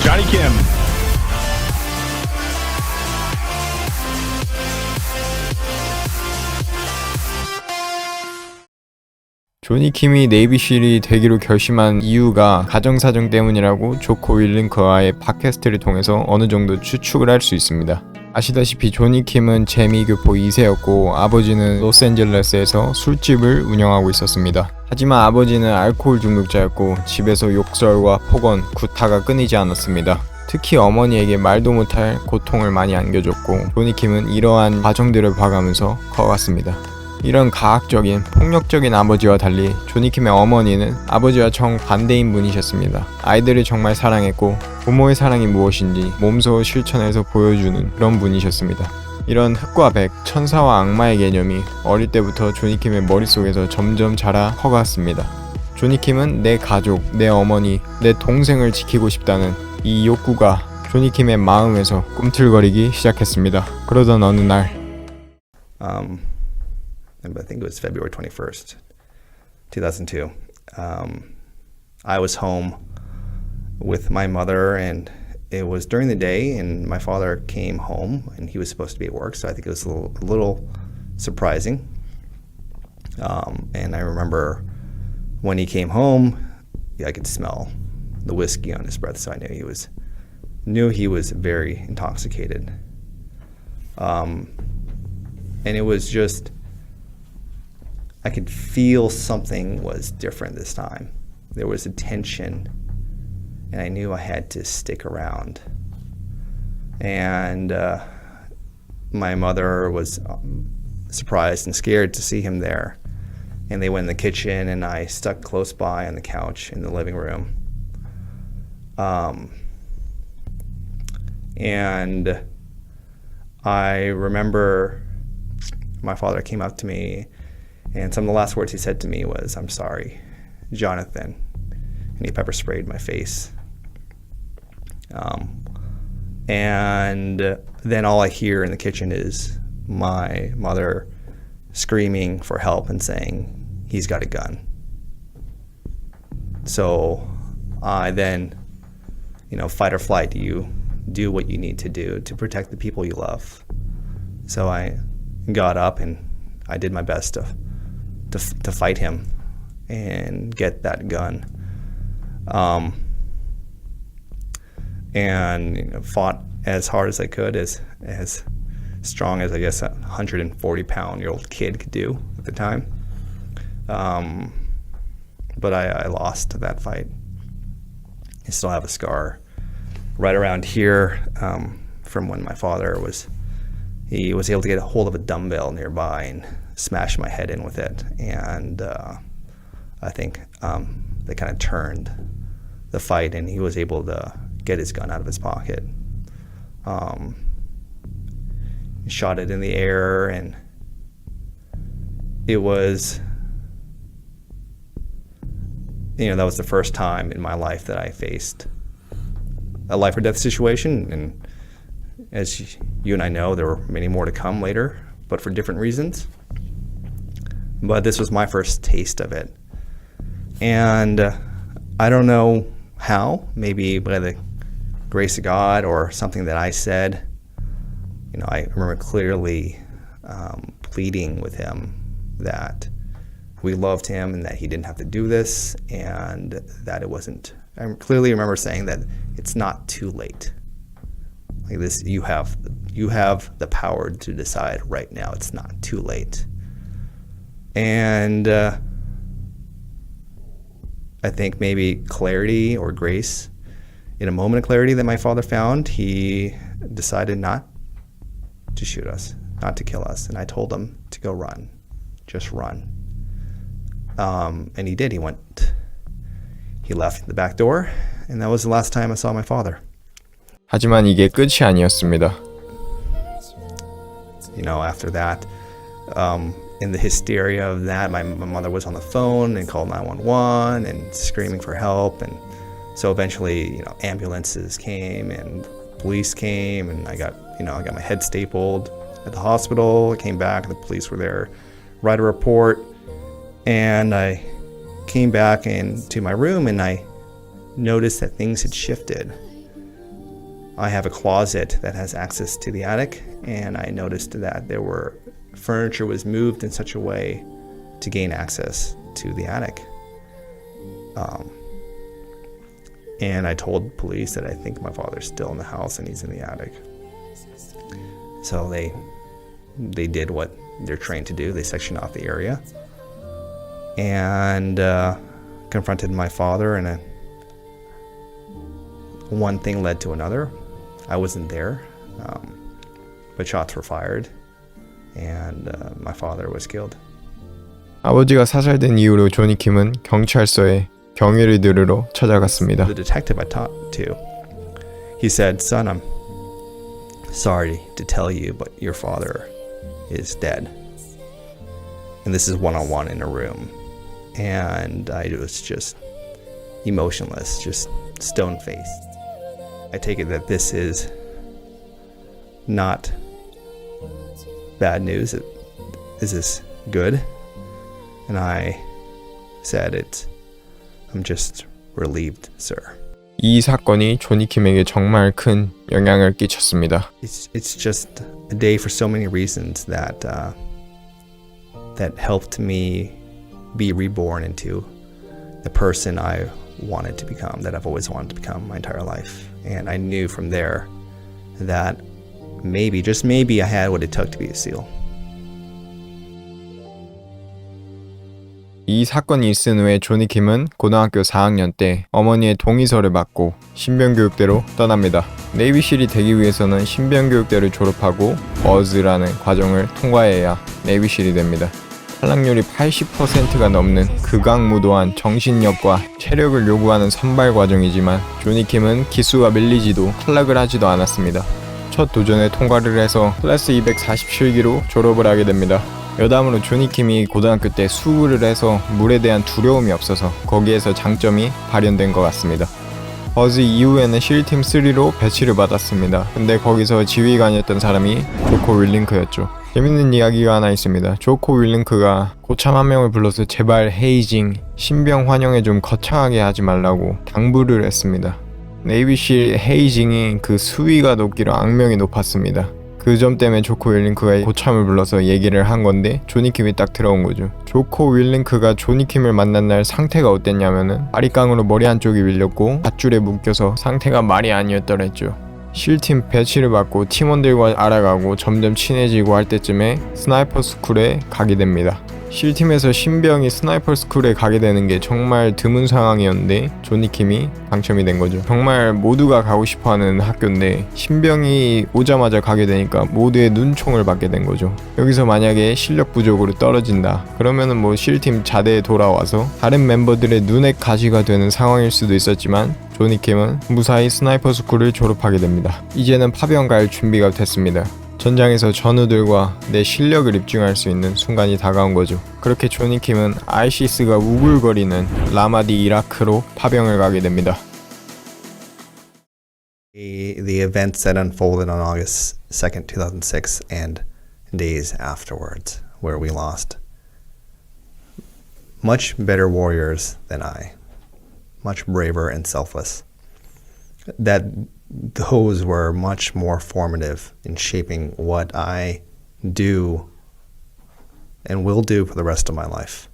Johnny Kim. 조니 킴이 네이비실이 되기로 결심한 이유가 가정사정 때문이라고 조코 윌링크와의 팟캐스트를 통해서 어느 정도 추측을 할 수 있습니다. 아시다시피 조니 킴은 재미교포 2세였고 아버지는 로스앤젤레스에서 술집을 운영하고 있었습니다. 하지만 아버지는 알코올 중독자였고 집에서 욕설과 폭언, 구타가 끊이지 않았습니다. 특히 어머니에게 말도 못할 고통을 많이 안겨줬고 조니 킴은 이러한 과정들을 봐가면서 커갔습니다. 이런 가학적인 폭력적인 아버지와 달리 조니 킴의 어머니는 아버지와 정반대인 분이셨습니다. 아이들을 정말 사랑했고 부모의 사랑이 무엇인지 몸소 실천해서 보여주는 그런 분이셨습니다. 이런 흑과 백, 천사와 악마의 개념이 어릴 때부터 조니 킴의 머릿속에서 점점 자라 커갔습니다. 조니 킴은 내 가족, 내 어머니, 내 동생을 지키고 싶다는 이 욕구가 조니 킴의 마음에서 꿈틀거리기 시작했습니다. 그러던 어느 날 I think it was February 21st, 2002. I was home with my mother, and it was during the day, and my father came home, and he was supposed to be at work, so I think it was a little surprising. And I remember when he came home, I could smell the whiskey on his breath, so I knew he was very intoxicated. And it was just, I could feel something was different this time. There was a tension, and I knew I had to stick around. And my mother was surprised and scared to see him there. And they went in the kitchen, and I stuck close by on the couch in the living room. And I remember my father came up to me, and some of the last words he said to me was, "I'm sorry, Jonathan." And he pepper sprayed my face. And then all I hear in the kitchen is my mother screaming for help and saying, "He's got a gun." So I then, fight or flight, you do what you need to do to protect the people you love. So I got up and I did my best to fight him and get that gun. And fought as hard as I could, as strong as I guess a 140-pound-year-old kid could do at the time. But I lost that fight. I still have a scar right around here from when my father was able to get a hold of a dumbbell nearby and smash my head in with it. And I think they kind of turned the fight, and he was able to get his gun out of his pocket. He shot it in the air, and it was, that was the first time in my life that I faced a life or death situation. And as you and I know, there were many more to come later, but for different reasons. But this was my first taste of it. And I don't know how, maybe by the grace of God or something that I said. I remember clearly pleading with him that we loved him and that he didn't have to do this, and that it wasn't. I clearly remember saying that it's not too late. Like this, you have the power to decide right now. It's not too late. And I think maybe clarity or grace, in a moment of clarity that my father found, he decided not to shoot us, not to kill us. And I told him to go run, just run. And he did. He left the back door, and that was the last time I saw my father. 하지만 이게 끝이 아니었습니다. After that, in the hysteria of that, my mother was on the phone and called 911 and screaming for help. And so eventually, ambulances came and police came, and I got my head stapled at the hospital. I came back, and the police were there, write a report. And I came back into my room, and I noticed that things had shifted. I have a closet that has access to the attic, and I noticed that furniture was moved in such a way to gain access to the attic. And I told police that I think my father's still in the house and he's in the attic. So they did what they're trained to do. They sectioned off the area and confronted my father, and one thing led to another. I wasn't there, but shots were fired, and my father was killed. 아버지가 사살된 이후로 조니 킴은 경찰서에 경위를 들으러 찾아갔습니다. The detective I talked to, he said, "Son, I'm sorry to tell you, but your father is dead." And this is one-on-one in a room. And I was just emotionless, just stone-faced. I take it that this is not bad news. Is this good? And I said, I'm just relieved, sir. 이 사건이 조니 킴에게 정말 큰 영향을 끼쳤습니다. It's just a day for so many reasons that helped me be reborn into the person I wanted to become, that I've always wanted to become my entire life. And I knew from there that maybe, just maybe, I had what it took to be a SEAL. 이 사건이 있은 후에 조니 킴은 고등학교 4학년 때 어머니의 동의서를 받고 신병교육대로 떠납니다. 네이비실이 되기 위해서는 신병교육대를 졸업하고 버즈라는 과정을 통과해야 네이비실이 됩니다. 탈락률이 80%가 넘는 극악무도한 정신력과 체력을 요구하는 선발 과정이지만 조니 킴은 기수가 밀리지도 탈락을 하지도 않았습니다. 첫 도전에 통과를 해서 클래스 247기로 졸업을 하게 됩니다. 여담으로 조니 킴이 고등학교 때 수구를 해서 물에 대한 두려움이 없어서 거기에서 장점이 발현된 것 같습니다. 버즈 이후에는 실팀 3로 배치를 받았습니다. 근데 거기서 지휘관이었던 사람이 조코 윌링크였죠. 재밌는 이야기가 하나 있습니다. 조코 윌링크가 고참 한 명을 불러서 제발 헤이징, 신병 환영에 좀 거창하게 하지 말라고 당부를 했습니다. 네이비실 헤이징이 그 수위가 높기로 악명이 높았습니다. 그 점 때문에 조코 윌링크가 고참을 불러서 얘기를 한 건데 조니 킴이 딱 들어온 거죠. 조코 윌링크가 조니 킴을 만난 날 상태가 어땠냐면은 바리깡으로 머리 한쪽이 밀렸고 밧줄에 묶여서 상태가 말이 아니었더랬죠. 실팀 배치를 받고 팀원들과 알아가고 점점 친해지고 할 때쯤에 스나이퍼 스쿨에 가게 됩니다. 실팀에서 신병이 스나이퍼 스쿨에 가게 되는 게 정말 드문 상황이었는데 조니 킴이 당첨이 된 거죠. 정말 모두가 가고 싶어하는 학교인데 신병이 오자마자 가게 되니까 모두의 눈총을 받게 된 거죠. 여기서 만약에 실력 부족으로 떨어진다 그러면은 뭐 실팀 자대에 돌아와서 다른 멤버들의 눈의 가시가 되는 상황일 수도 있었지만 조니 킴은 무사히 스나이퍼 스쿨을 졸업하게 됩니다. 이제는 파병 갈 준비가 됐습니다. 전장에서 전우들과 내 실력을 입증할 수 있는 순간이 다가온 거죠. 그렇게 조니 킴은 아이시스가 우글거리는 라마디 이라크로 파병을 가게 됩니다. The events that unfolded on August 2nd, 2006 and days afterwards, where we lost much better warriors than I, much braver and selfless. Those were much more formative in shaping what I do and will do for the rest of my life.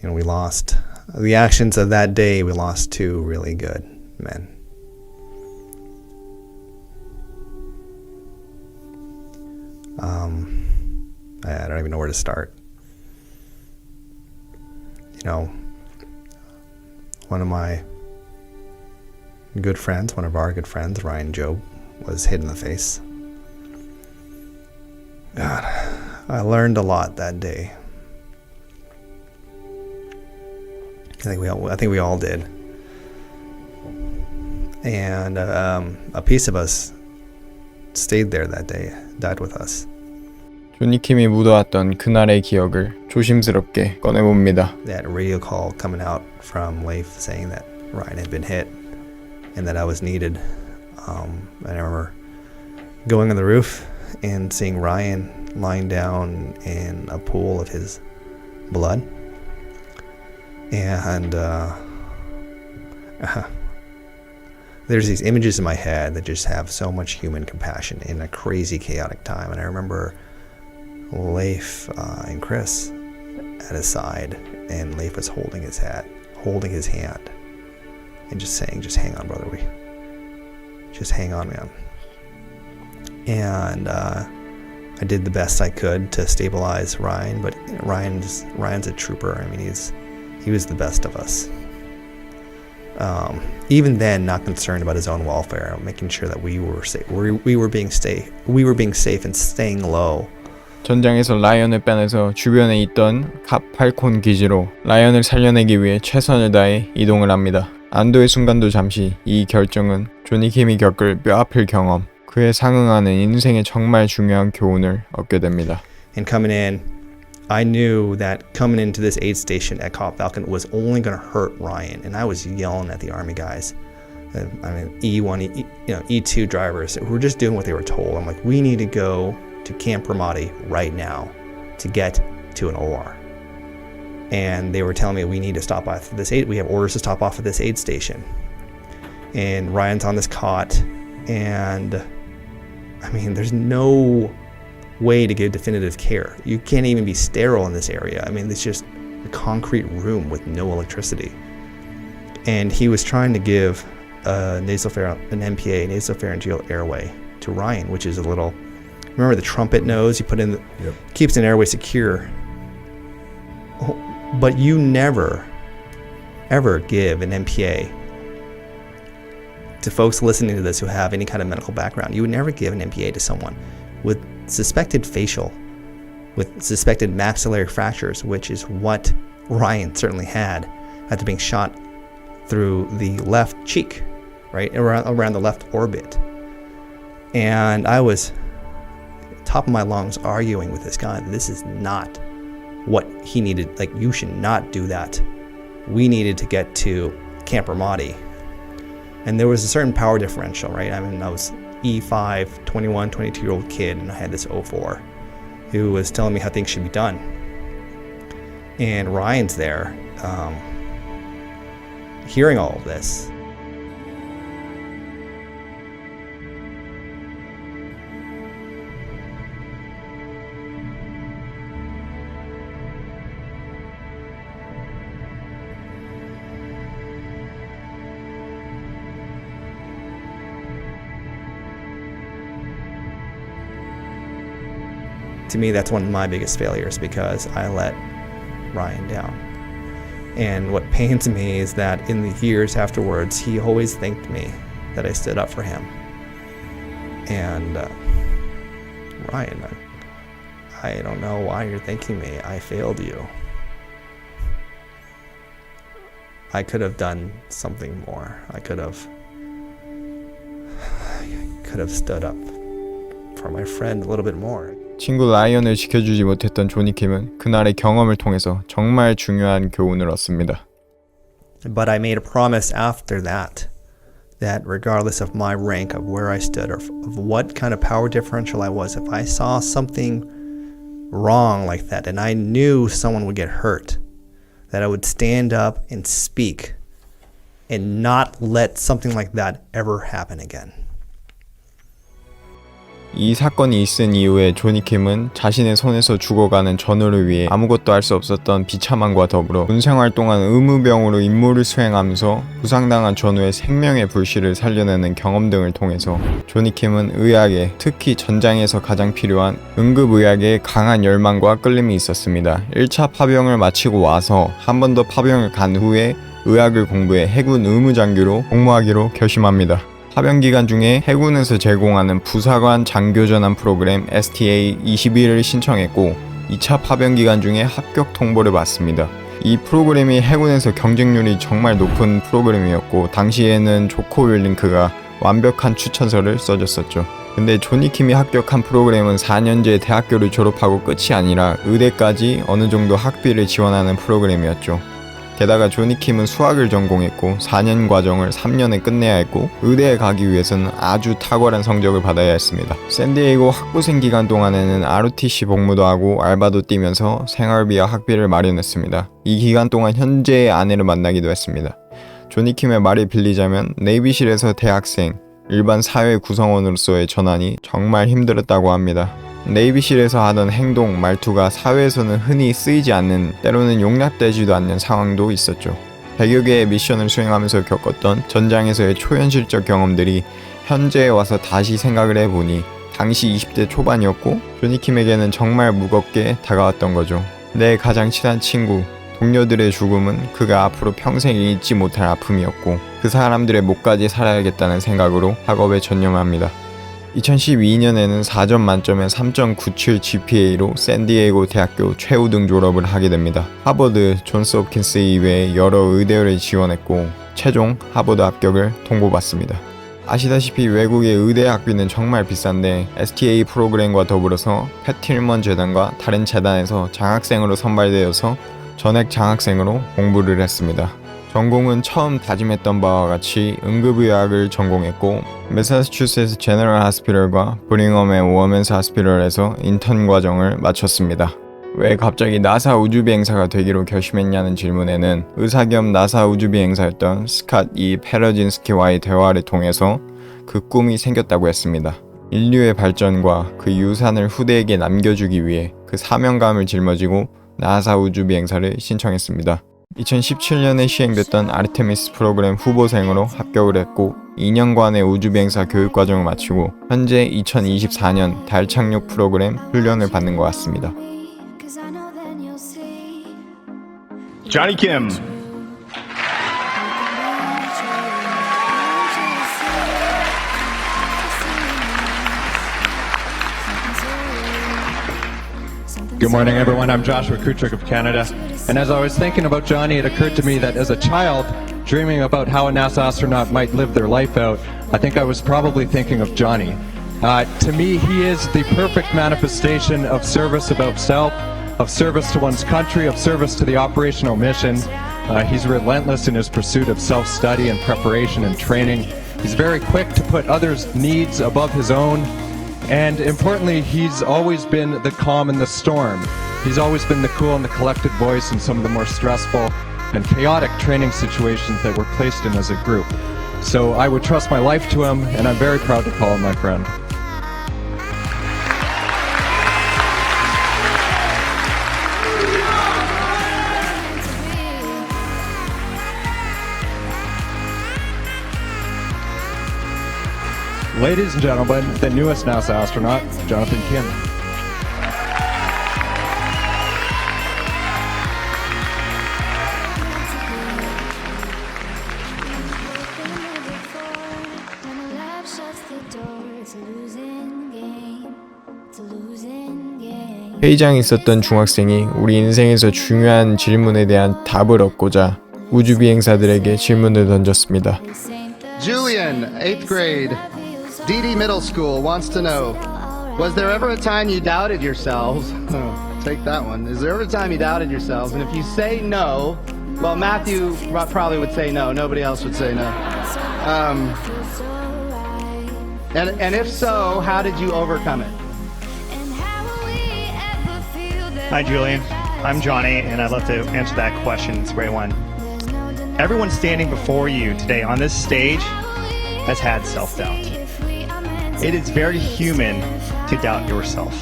You know, we lost the actions of that day. We lost two really good men. I don't even know where to start. You know, one of my good friends, one of our good friends, Ryan Job, was hit in the face. God, I learned a lot that day. I think we all did. And a piece of us stayed there that day, died with us. 조니 킴이 묻어왔던 그날의 기억을 조심스럽게 꺼내봅니다. That radio call coming out from Leif saying that Ryan had been hit and that I was needed. I remember going on the roof and seeing Ryan lying down in a pool of his blood. And there's these images in my head that just have so much human compassion in a crazy, chaotic time. And I remember Leif and Chris at his side, and Leif was holding his hand, and just saying, "Just hang on, brother. Just hang on, man." And I did the best I could to stabilize Ryan, but Ryan's a trooper. I mean, he was the best of us. Even then, not concerned about his own welfare, making sure that we were safe. We were being safe and staying low. 전장에서 라이언을 빼내서 주변에 있던 카팔콘 기지로 라이언을 살려내기 위해 최선을 다해 이동을 합니다. 안도의 순간도 잠시 이 결정은 조니 킴이 겪을 뼈아플 경험, 그에 상응하는 인생의 정말 중요한 교훈을 얻게 됩니다. And coming in, I knew that coming into this aid station at Cop Falcon was only going to hurt Ryan, and I was yelling at the Army guys. I mean, E1, E2 drivers who were just doing what they were told. I'm like, we need to go to Camp Ramadi right now to get to an OR. And they were telling me we need to stop off at this aid. We have orders to stop off at this aid station. And Ryan's on this cot, and I mean, there's no way to give definitive care. You can't even be sterile in this area. I mean, it's just a concrete room with no electricity. And he was trying to give an NPA, nasopharyngeal airway to Ryan, which is a little, remember the trumpet nose you put in, keeps an airway secure. But you never, ever give an NPA to folks listening to this who have any kind of medical background. You would never give an NPA to someone with suspected maxillary fractures, which is what Ryan certainly had after being shot through the left cheek, right around the left orbit. And I was top of my lungs arguing with this guy, this is not what he needed. Like, you should not do that. We needed to get to Camp Ramadi. And there was a certain power differential, right? I mean, I was E5, 21, 22-year-old kid, and I had this 04 who was telling me how things should be done. And Ryan's there, hearing all of this. To me, that's one of my biggest failures, because I let Ryan down. And what pains me is that in the years afterwards, he always thanked me that I stood up for him. And Ryan, I don't know why you're thanking me. I failed you. I could have done something more. I could have stood up for my friend a little bit more. 친구 라이언을 지켜주지 못했던 조니 킴은 그날의 경험을 통해서 정말 중요한 교훈을 얻습니다. But I made a promise after that regardless of my rank, of where I stood, or of what kind of power differential I was, if I saw something wrong like that and I knew someone would get hurt, that I would stand up and speak and not let something like that ever happen again. 이 사건이 있은 이후에 조니 킴은 자신의 손에서 죽어가는 전우를 위해 아무것도 할 수 없었던 비참함과 더불어 군생활 동안 의무병으로 임무를 수행하면서 부상당한 전우의 생명의 불씨를 살려내는 경험 등을 통해서 조니 킴은 의학에, 특히 전장에서 가장 필요한 응급의학에 강한 열망과 끌림이 있었습니다. 1차 파병을 마치고 와서 한 번 더 파병을 간 후에 의학을 공부해 해군 의무장교로 복무하기로 결심합니다. 파병 기간 중에 해군에서 제공하는 부사관 장교전환 프로그램 STA-21을 신청했고 2차 파병 기간 중에 합격 통보를 받습니다. 이 프로그램이 해군에서 경쟁률이 정말 높은 프로그램이었고 당시에는 조코 윌링크가 완벽한 추천서를 써줬었죠. 근데 조니 킴이 합격한 프로그램은 4년제 대학교를 졸업하고 끝이 아니라 의대까지 어느 정도 학비를 지원하는 프로그램이었죠. 게다가 조니 킴은 수학을 전공했고 4년 과정을 3년에 끝내야 했고 의대에 가기 위해서는 아주 탁월한 성적을 받아야 했습니다. 샌디에이고 학부생 기간 동안에는 ROTC 복무도 하고 알바도 뛰면서 생활비와 학비를 마련했습니다. 이 기간 동안 현재의 아내를 만나기도 했습니다. 조니 킴의 말이 빌리자면 네이비실에서 대학생, 일반 사회 구성원으로서의 전환이 정말 힘들었다고 합니다. 네이비실에서 하던 행동, 말투가 사회에서는 흔히 쓰이지 않는, 때로는 용납되지도 않는 상황도 있었죠. 100여 개의 미션을 수행하면서 겪었던 전장에서의 초현실적 경험들이 현재에 와서 다시 생각을 해보니 당시 20대 초반이었고 조니 킴에게는 정말 무겁게 다가왔던 거죠. 내 가장 친한 친구, 동료들의 죽음은 그가 앞으로 평생 잊지 못할 아픔이었고 그 사람들의 목까지 살아야겠다는 생각으로 학업에 전념합니다. 2012년에는 4점 만점에 3.97 GPA로 샌디에이고 대학교 최우등 졸업을 하게 됩니다. 하버드, 존스 홉킨스 이외에 여러 의대를 지원했고 최종 하버드 합격을 통보받습니다. 아시다시피 외국의 의대 학비는 정말 비싼데 STA 프로그램과 더불어서 패틸먼 재단과 다른 재단에서 장학생으로 선발되어서 전액 장학생으로 공부를 했습니다. 전공은 처음 다짐했던 바와 같이 응급의학을 전공했고 매사추세츠 제너럴 하스피털과 브링엄의 워먼스 하스피털에서 인턴 과정을 마쳤습니다. 왜 갑자기 나사 우주비행사가 되기로 결심했냐는 질문에는 의사 겸 나사 우주비행사였던 스캇 E. 페러진스키와의 대화를 통해서 그 꿈이 생겼다고 했습니다. 인류의 발전과 그 유산을 후대에게 남겨주기 위해 그 사명감을 짊어지고 나사 우주비행사를 신청했습니다. 2017년에 시행됐던 아르테미스 프로그램 후보생으로 합격을 했고 2년간의 우주비행사 교육과정을 마치고 현재 2024년 달 착륙 프로그램 훈련을 받는 것 같습니다. Johnny Kim. Good morning, everyone. I'm Joshua Kutrick of Canada. And as I was thinking about Johnny, it occurred to me that as a child, dreaming about how a NASA astronaut might live their life out, I think I was probably thinking of Johnny. To me, he is the perfect manifestation of service above self, of service to one's country, of service to the operational mission. He's relentless in his pursuit of self-study and preparation and training. He's very quick to put others' needs above his own. And importantly, he's always been the calm in the storm. He's always been the cool and the collected voice in some of the more stressful and chaotic training situations that we're placed in as a group. So I would trust my life to him, and I'm very proud to call him my friend. Ladies and gentlemen, the newest NASA astronaut, Jonathan Kim. 회의장에 있었던 중학생이 우리 인생에서 중요한 질문에 대한 답을 얻고자 우주비행사들에게 질문을 던졌습니다. Julian, 8th grade, DD Middle School, wants to know, was there ever a time you doubted yourselves? Take that one. Is there ever a time you doubted yourselves? And if you say no, well, Matthew probably would say no. Nobody else would say no. And if so, how did you overcome it? Hi, Julian. I'm Johnny, and I'd love to answer that question. It's a great one. Everyone standing before you today on this stage has had self-doubt. It is very human to doubt yourself.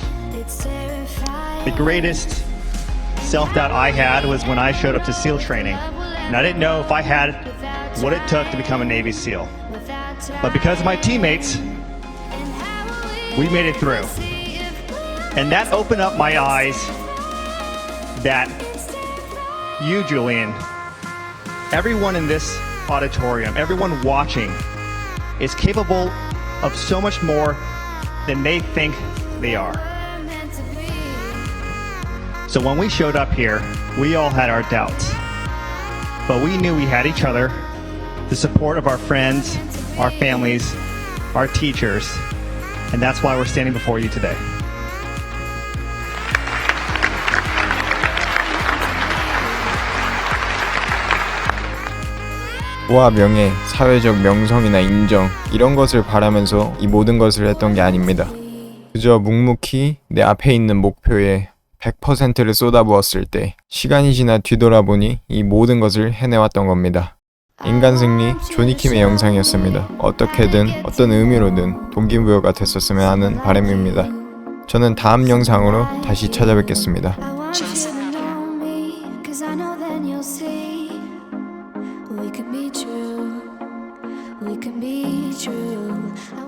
The greatest self-doubt I had was when I showed up to SEAL training, and I didn't know if I had what it took to become a Navy SEAL. But because of my teammates, we made it through. And that opened up my eyes that you, Julian, everyone in this auditorium, everyone watching, is capable of so much more than they think they are. So when we showed up here, we all had our doubts. But we knew we had each other, the support of our friends, our families, our teachers, and that's why we're standing before you today. 부와 명예, 사회적 명성이나 인정 이런 것을 바라면서 이 모든 것을 했던 게 아닙니다. 그저 묵묵히 내 앞에 있는 목표에 100%를 쏟아부었을 때 시간이 지나 뒤돌아보니 이 모든 것을 해내왔던 겁니다. 인간 승리 조니킴의 영상이었습니다. 어떻게든 어떤 의미로든 동기부여가 됐었으면 하는 바람입니다. 저는 다음 영상으로 다시 찾아뵙겠습니다. Just know me, 'cause I know then you'll see we can be true. We can be true.